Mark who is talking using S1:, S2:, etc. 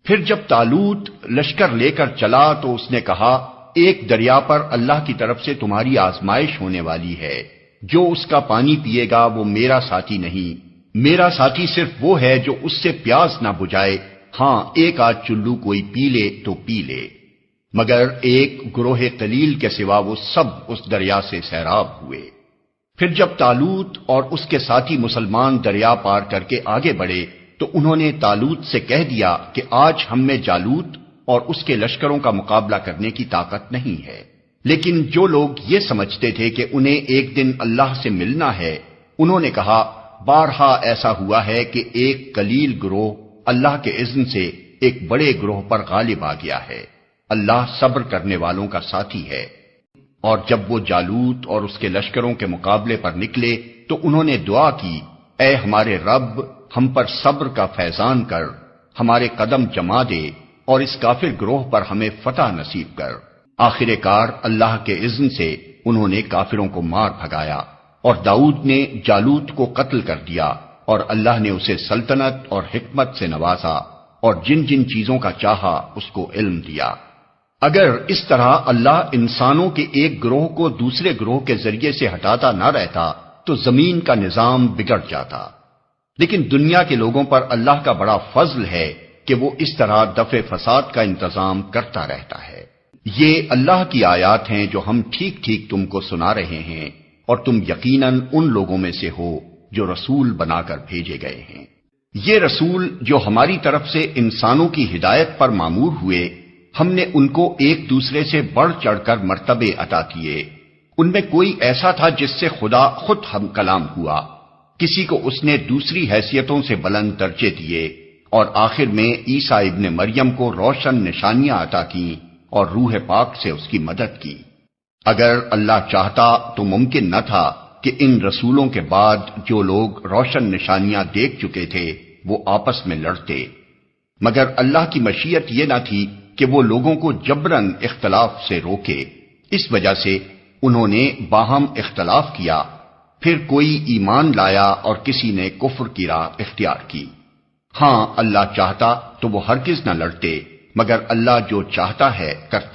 S1: پھر جب طالوت لشکر لے کر چلا تو اس نے کہا، ایک دریا پر اللہ کی طرف سے تمہاری آزمائش ہونے والی ہے، جو اس کا پانی پیے گا وہ میرا ساتھی نہیں، میرا ساتھی صرف وہ ہے جو اس سے پیاس نہ بجھائے، ہاں ایک آدھ چلو کوئی پی لے تو پی لے، مگر ایک گروہ قلیل کے سوا وہ سب اس دریا سے سیراب ہوئے۔ پھر جب طالوت اور اس کے ساتھی مسلمان دریا پار کر کے آگے بڑھے تو انہوں نے طالوت سے کہہ دیا کہ آج ہم میں جالوت اور اس کے لشکروں کا مقابلہ کرنے کی طاقت نہیں ہے۔ لیکن جو لوگ یہ سمجھتے تھے کہ انہیں ایک دن اللہ سے ملنا ہے، انہوں نے کہا، بارہا ایسا ہوا ہے کہ ایک قلیل گروہ اللہ کے اذن سے ایک بڑے گروہ پر غالب آ گیا ہے، اللہ صبر کرنے والوں کا ساتھی ہے۔ اور جب وہ جالوت اور اس کے لشکروں کے مقابلے پر نکلے تو انہوں نے دعا کی، اے ہمارے رب، ہم پر صبر کا فیضان کر، ہمارے قدم جما دے اور اس کافر گروہ پر ہمیں فتح نصیب کر۔ آخر کار اللہ کے اذن سے انہوں نے کافروں کو مار بھگایا، اور داؤد نے جالوت کو قتل کر دیا، اور اللہ نے اسے سلطنت اور حکمت سے نوازا، اور جن جن چیزوں کا چاہا اس کو علم دیا۔ اگر اس طرح اللہ انسانوں کے ایک گروہ کو دوسرے گروہ کے ذریعے سے ہٹاتا نہ رہتا تو زمین کا نظام بگڑ جاتا، لیکن دنیا کے لوگوں پر اللہ کا بڑا فضل ہے کہ وہ اس طرح دفع فساد کا انتظام کرتا رہتا ہے۔ یہ اللہ کی آیات ہیں جو ہم ٹھیک ٹھیک تم کو سنا رہے ہیں، اور تم یقیناً ان لوگوں میں سے ہو جو رسول بنا کر بھیجے گئے ہیں۔ یہ رسول جو ہماری طرف سے انسانوں کی ہدایت پر مامور ہوئے، ہم نے ان کو ایک دوسرے سے بڑھ چڑھ کر مرتبے عطا کیے۔ ان میں کوئی ایسا تھا جس سے خدا خود ہم کلام ہوا، کسی کو اس نے دوسری حیثیتوں سے بلند درجے دیے، اور آخر میں عیسیٰ ابن مریم کو روشن نشانیاں عطا کیں اور روح پاک سے اس کی مدد کی۔ اگر اللہ چاہتا تو ممکن نہ تھا کہ ان رسولوں کے بعد جو لوگ روشن نشانیاں دیکھ چکے تھے وہ آپس میں لڑتے، مگر اللہ کی مشیت یہ نہ تھی کہ وہ لوگوں کو جبراً اختلاف سے روکے، اس وجہ سے انہوں نے باہم اختلاف کیا، پھر کوئی ایمان لایا اور کسی نے کفر کی راہ اختیار کی۔ ہاں اللہ چاہتا تو وہ ہرگز نہ لڑتے، مگر اللہ جو چاہتا ہے کرتا